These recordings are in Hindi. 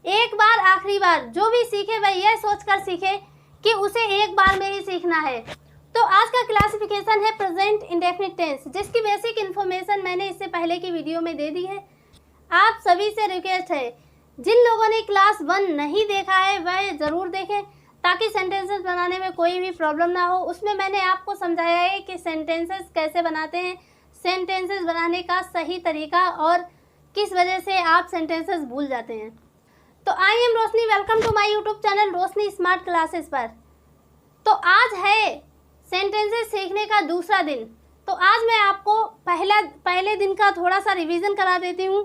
एक बार आखिरी बार जो भी सीखे वह यह सोचकर सीखे कि उसे एक बार में ही सीखना है। तो आज का क्लासिफिकेशन है प्रेजेंट इंडेफिनिट टेंस, जिसकी बेसिक इन्फॉर्मेशन मैंने इससे पहले की वीडियो में दे दी है। आप सभी से रिक्वेस्ट है, जिन लोगों ने क्लास 1 नहीं देखा है वह ज़रूर देखें, ताकि सेंटेंसेस बनाने में कोई भी प्रॉब्लम ना हो। उसमें मैंने आपको समझाया है कि सेंटेंसेस कैसे बनाते हैं, सेंटेंसेस बनाने का सही तरीका और किस वजह से आप सेंटेंसेस भूल जाते हैं। तो I am Roshni, welcome to my YouTube channel Roshni smart classes पर। तो आज है सेंटेंसेस सीखने का दूसरा दिन। तो आज मैं आपको पहले दिन का थोड़ा सा रिवीजन करा देती हूँ।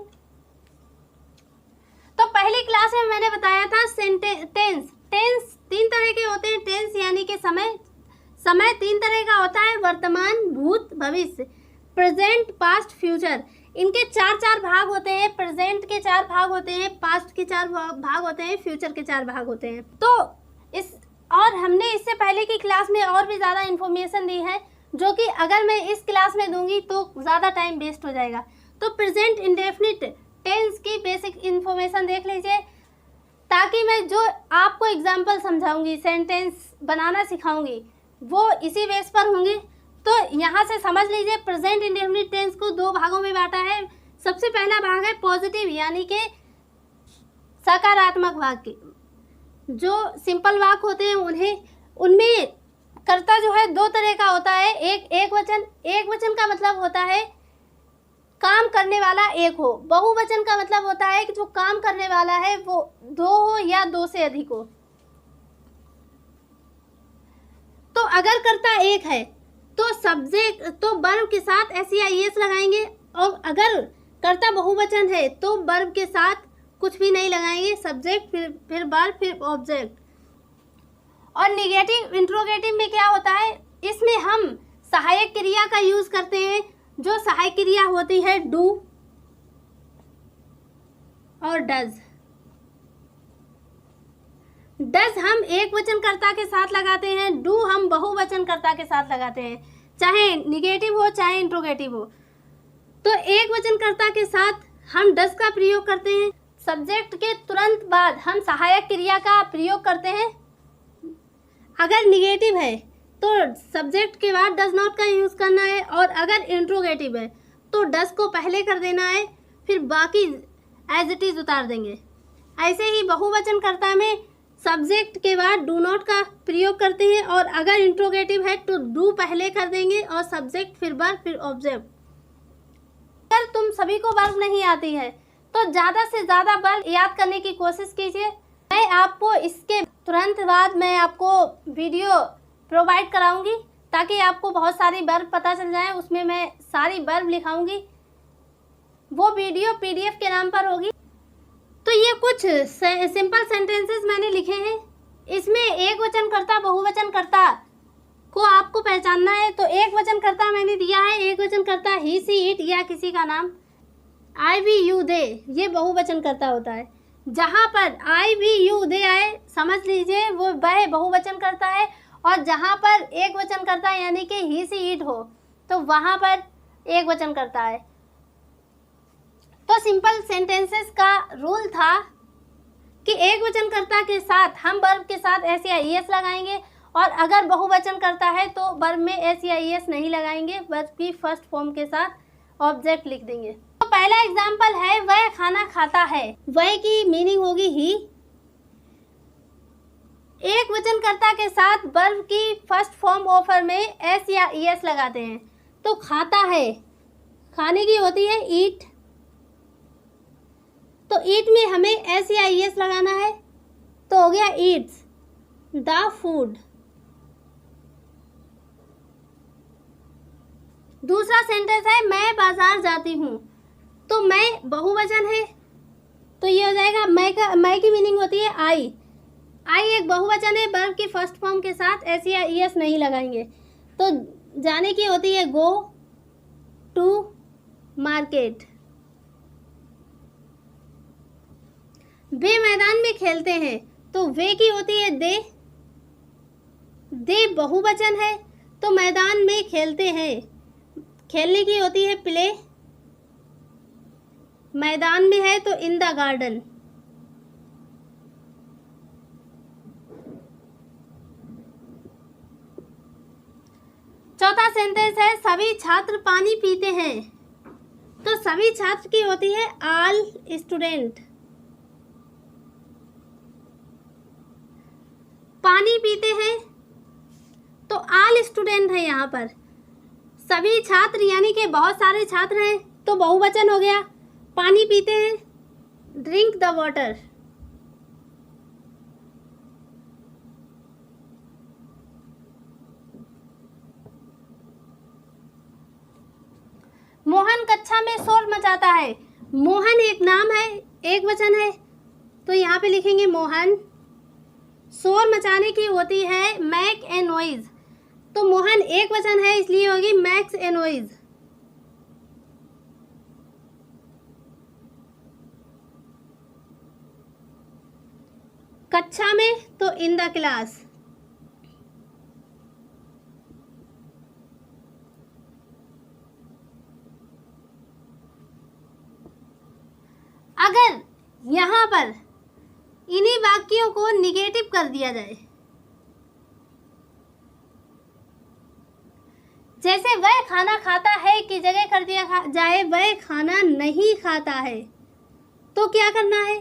तो पहली क्लास में मैंने बताया था टेंस तीन तरह के होते हैं। टेंस यानी कि समय तीन तरह का होता है, वर्तमान, भूत, भविष्य, प्रेजेंट, पास्ट, फ्यूचर। इनके चार भाग होते हैं। प्रेजेंट के 4 भाग होते हैं, पास्ट के 4 भाग होते हैं, फ्यूचर के 4 भाग होते हैं। तो हमने इससे पहले की क्लास में और भी ज़्यादा इन्फॉर्मेशन दी है, जो कि अगर मैं इस क्लास में दूंगी तो ज़्यादा टाइम वेस्ट हो जाएगा। तो प्रेजेंट इंडेफिनिट टेंस की बेसिक इन्फॉर्मेशन देख लीजिए, ताकि मैं जो आपको एग्जाम्पल समझाऊंगी, सेंटेंस बनाना सिखाऊंगी, वो इसी बेस पर होंगे। तो यहाँ से समझ लीजिए, प्रेजेंट इंडेफिनिट टेंस को 2 भागों में बांटा है। सबसे पहला भाग है पॉजिटिव यानी कि सकारात्मक वाक्य। जो सिंपल वाक्य होते हैं उनमें कर्ता जो है 2 तरह का होता है। एक वचन का मतलब होता है काम करने वाला एक हो। बहुवचन का मतलब होता है कि जो काम करने वाला है वो 2 हो या 2 से अधिक हो। तो अगर कर्ता एक है तो सब्जेक्ट तो वर्ब के साथ SEIS लगाएंगे, और अगर कर्ता बहुवचन है तो वर्ब के साथ कुछ भी नहीं लगाएंगे, सब्जेक्ट फिर वर्ब फिर ऑब्जेक्ट। और निगेटिव इंट्रोगेटिव में क्या होता है, इसमें हम सहायक क्रिया का यूज करते हैं। जो सहायक क्रिया होती है डू और डज। डज हम एक वचन कर्ता के साथ लगाते हैं, डू हम बहुवचन कर्ता के साथ लगाते हैं, चाहे निगेटिव हो चाहे इंट्रोगेटिव हो। तो एक वचन कर्ता के साथ हम डज का प्रयोग करते हैं। सब्जेक्ट के तुरंत बाद हम सहायक क्रिया का प्रयोग करते हैं। अगर निगेटिव है तो सब्जेक्ट के बाद डज नॉट का यूज़ करना है, और अगर इंट्रोगेटिव है तो डज को पहले कर देना है, फिर बाकी एज इट इज़ उतार देंगे। ऐसे ही बहुवचन कर्ता में सब्जेक्ट के बाद डू नॉट का प्रयोग करते हैं, और अगर इंट्रोगेटिव है तो डू पहले कर देंगे और सब्जेक्ट फिर वर्ब फिर ऑब्जेक्ट। अगर तुम सभी को वर्ब नहीं आती है तो ज़्यादा से ज़्यादा वर्ब याद करने की कोशिश कीजिए। मैं आपको इसके तुरंत बाद मैं आपको वीडियो प्रोवाइड कराऊंगी, ताकि आपको बहुत सारी वर्ब पता चल जाए। उसमें मैं सारी वर्ब लिखाऊंगी, वो वीडियो PDF के नाम पर होगी। तो ये कुछ सिंपल सेंटेंसेस मैंने लिखे हैं। इसमें एक वचन कर्ता बहुवचन कर्ता को आपको पहचानना है। तो एक वचन कर्ता मैंने दिया है, एक वचन कर्ता ही सी इट या किसी का नाम, आई वी यू दे, ये बहुवचन कर्ता होता है। जहाँ पर आई वी यू दे आए समझ लीजिए वो वह बहुवचन कर्ता है, और जहाँ पर एक वचन कर्ता यानी कि ही सी इट हो तो वहाँ पर एक वचन कर्ता है। तो सिंपल सेंटेंसेस का रूल था कि एक वचन कर्ता के साथ हम वर्ब के साथ SEIS लगाएंगे, और अगर बहुवचन कर्ता है तो वर्ब में SEIS नहीं लगाएंगे, वर्ब की फर्स्ट फॉर्म के साथ ऑब्जेक्ट लिख देंगे। तो पहला एग्जाम्पल है वह खाना खाता है। वह की मीनिंग होगी ही। एक वचन कर्ता के साथ वर्ब की फर्स्ट फॉर्म ऑफर में S या ES लगाते हैं। तो खाता है, खाने की होती है ईट, तो ईट में हमें S या ES लगाना है, तो हो गया ईट्स द फूड। दूसरा सेंटेंस है मैं बाजार जाती हूँ। तो मैं बहुवचन है तो ये हो जाएगा मैं की मीनिंग होती है आई एक बहुवचन है, वर्ब की फर्स्ट फॉर्म के साथ S या ES नहीं लगाएंगे। तो जाने की होती है गो टू मार्केट। वे मैदान में खेलते हैं, तो वे की होती है दे बहुवचन है, तो मैदान में खेलते हैं। खेलने की होती है प्ले, मैदान में है तो इन द गार्डन। चौथा सेंटेंस है सभी छात्र पानी पीते हैं। तो सभी छात्र की होती है ऑल स्टूडेंट। पानी पीते हैं तो ऑल स्टूडेंट है यहाँ पर। सभी छात्र यानी कि बहुत सारे छात्र हैं तो बहुवचन हो गया। पानी पीते हैं, ड्रिंक द वाटर। मोहन कक्षा में शोर मचाता है। मोहन एक नाम है, एक वचन है, तो यहाँ पे लिखेंगे मोहन। शोर मचाने की होती है मैक ए नॉइज। तो मोहन एक वचन है इसलिए होगी मैक्स ए नॉइज। कक्षा में तो इन द क्लास। अगर यहाँ पर इन्हीं वाक्यों को निगेटिव कर दिया जाए, जैसे वह खाना खाता है की जगह कर दिया जाए वह खाना नहीं खाता है, तो क्या करना है?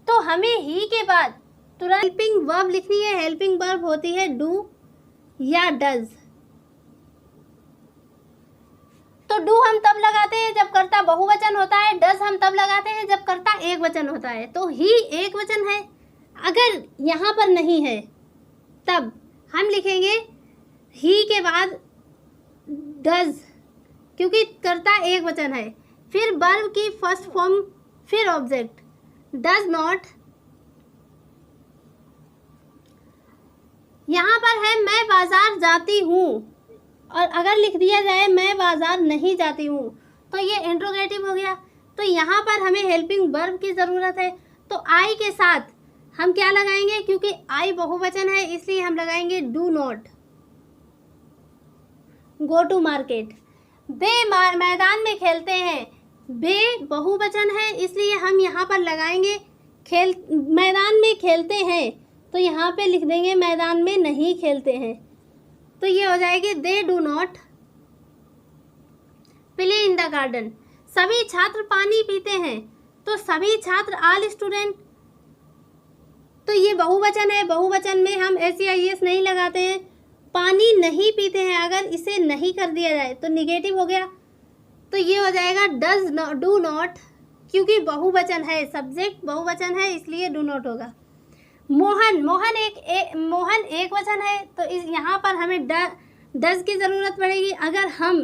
तो हमें ही के बाद तुरंत हेल्पिंग वर्ब लिखनी है। हेल्पिंग वर्ब होती है डू या डज। तो डू हम तब लगाते हैं जब कर्ता बहुवचन होता है, डज हम तब लगाते हैं जब कर्ता एक वचन होता है। तो ही एक वचन है। अगर यहाँ पर नहीं है तब हम लिखेंगे ही के बाद डज, क्योंकि कर्ता एक वचन है। फिर वर्ब की फर्स्ट फॉर्म, फिर ऑब्जेक्ट। Does not. यहाँ पर है मैं बाजार जाती हूँ, और अगर लिख दिया जाए मैं बाजार नहीं जाती हूँ तो ये इंट्रोगेटिव हो गया। तो यहाँ पर हमें हेल्पिंग वर्ब की ज़रूरत है। तो आई के साथ हम क्या लगाएंगे? क्योंकि आई बहुवचन है इसलिए हम लगाएंगे do not go to market. वे मैदान में खेलते हैं। वे बहुवचन है इसलिए हम यहाँ पर लगाएंगे मैदान में खेलते हैं, तो यहाँ पे लिख देंगे मैदान में नहीं खेलते हैं। तो ये हो जाएगी they do not play in the garden. सभी छात्र पानी पीते हैं, तो सभी छात्र ऑल स्टूडेंट, तो ये बहुवचन है। बहुवचन में हम SEIS नहीं लगाते हैं। पानी नहीं पीते हैं, अगर इसे नहीं कर दिया जाए तो निगेटिव हो गया। तो ये हो जाएगा डज डू नॉट, क्योंकि बहुवचन है, सब्जेक्ट बहुवचन है इसलिए डू नॉट होगा। मोहन मोहन एक वचन है, तो इस यहाँ पर हमें डज की ज़रूरत पड़ेगी अगर हम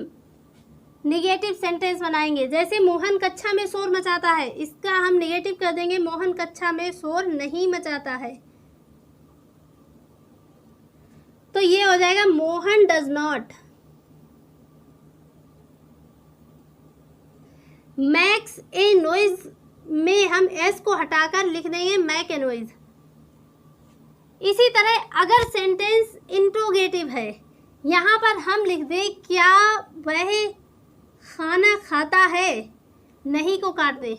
निगेटिव सेंटेंस बनाएंगे। जैसे मोहन कक्षा में शोर मचाता है, इसका हम निगेटिव कर देंगे मोहन कक्षा में शोर नहीं मचाता है। तो ये हो जाएगा Mohan does not. Max A noise में हम एस को हटाकर लिख देंगे मैक ए नॉइज। इसी तरह अगर सेंटेंस इंट्रोगेटिव है, यहाँ पर हम लिख दें क्या वह खाना खाता है, नहीं को काट दें,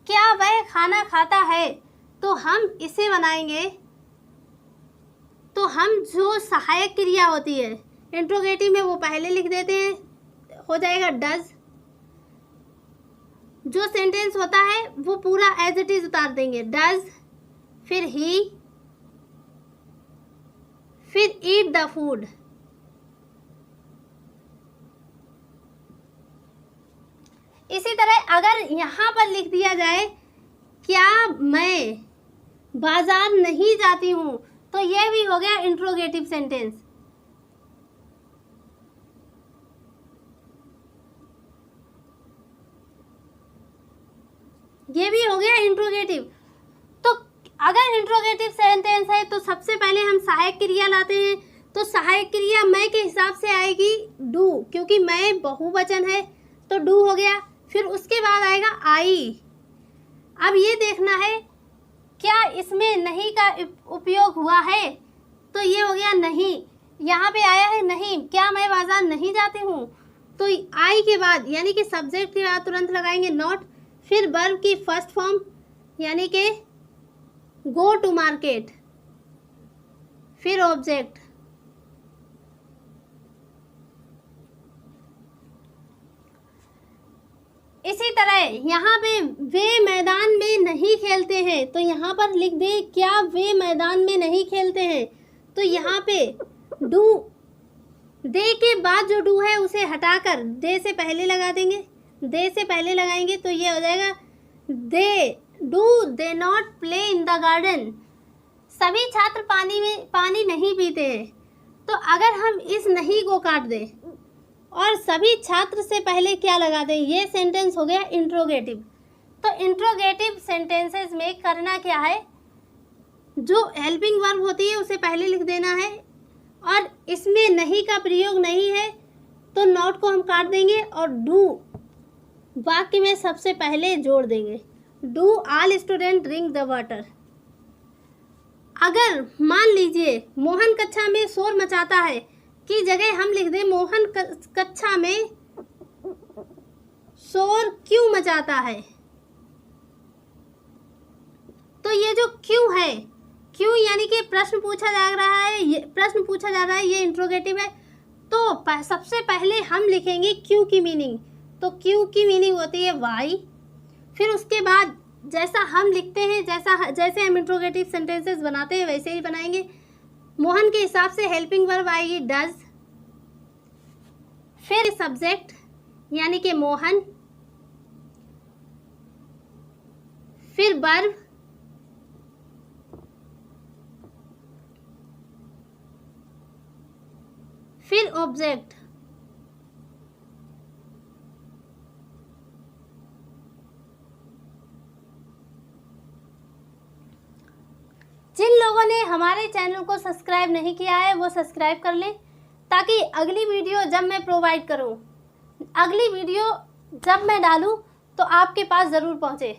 क्या वह खाना खाता है, तो हम इसे बनाएंगे। तो हम जो सहायक क्रिया होती है इंट्रोगेटिव में वो पहले लिख देते हैं, हो जाएगा डज। जो सेंटेंस होता है वो पूरा एज इट इज उतार देंगे, डज, फिर ही, फिर ईट द फूड। इसी तरह अगर यहाँ पर लिख दिया जाए क्या मैं बाजार नहीं जाती हूँ, तो यह भी हो गया इंट्रोगेटिव सेंटेंस। ये भी हो गया इंट्रोगेटिव। तो अगर इंट्रोगेटिव सेंटेंस है तो सबसे पहले हम सहायक क्रिया लाते हैं। तो सहायक क्रिया मैं के हिसाब से आएगी डू, क्योंकि मैं बहुवचन है तो डू हो गया। फिर उसके बाद आएगा आई। अब ये देखना है क्या इसमें नहीं का उपयोग हुआ है, तो ये हो गया नहीं। यहाँ पे आया है नहीं, क्या मैं बाजार नहीं जाती हूँ, तो आई के बाद यानी कि सब्जेक्ट के बाद तुरंत लगाएंगे नॉट, फिर वर्ब की फर्स्ट फॉर्म यानी कि गो टू मार्केट, फिर ऑब्जेक्ट, इसी तरह यहाँ पे वे मैदान में नहीं खेलते हैं, तो यहाँ पर लिख दे क्या वे मैदान में नहीं खेलते हैं। तो यहाँ पे डू, दे के बाद जो डू है उसे हटाकर दे से पहले लगा देंगे, दे से पहले लगाएंगे तो ये हो जाएगा they not play in the garden. सभी छात्र पानी नहीं पीते हैं। तो अगर हम इस नहीं को काट दें और सभी छात्र से पहले क्या लगा दें, ये सेंटेंस हो गया इंट्रोगेटिव। तो इंट्रोगेटिव सेंटेंसेस में करना क्या है, जो हेल्पिंग वर्ब होती है उसे पहले लिख देना है, और इसमें नहीं का प्रयोग नहीं है तो नॉट को हम काट देंगे और डू वाक्य में सबसे पहले जोड़ देंगे। Do all student drink the water. अगर मान लीजिए मोहन कक्षा में शोर मचाता है की जगह हम लिख दें मोहन कक्षा में शोर क्यों मचाता है। तो ये जो क्यों है, क्यों यानी कि प्रश्न पूछा जा रहा है, ये इंट्रोगेटिव है। तो सबसे पहले हम लिखेंगे क्यों की मीनिंग। तो क्यों की मीनिंग होती है वाई। फिर उसके बाद जैसा हम लिखते हैं, जैसे हम इंट्रोगेटिव सेंटेंसेस बनाते हैं वैसे ही बनाएंगे। मोहन के हिसाब से हेल्पिंग वर्ब आएगी डज, फिर सब्जेक्ट यानी कि मोहन, फिर वर्ब, फिर ऑब्जेक्ट। जिन लोगों ने हमारे चैनल को सब्सक्राइब नहीं किया है वो सब्सक्राइब कर लें, ताकि अगली वीडियो जब मैं प्रोवाइड करूं, अगली वीडियो जब मैं डालूं तो आपके पास ज़रूर पहुंचे।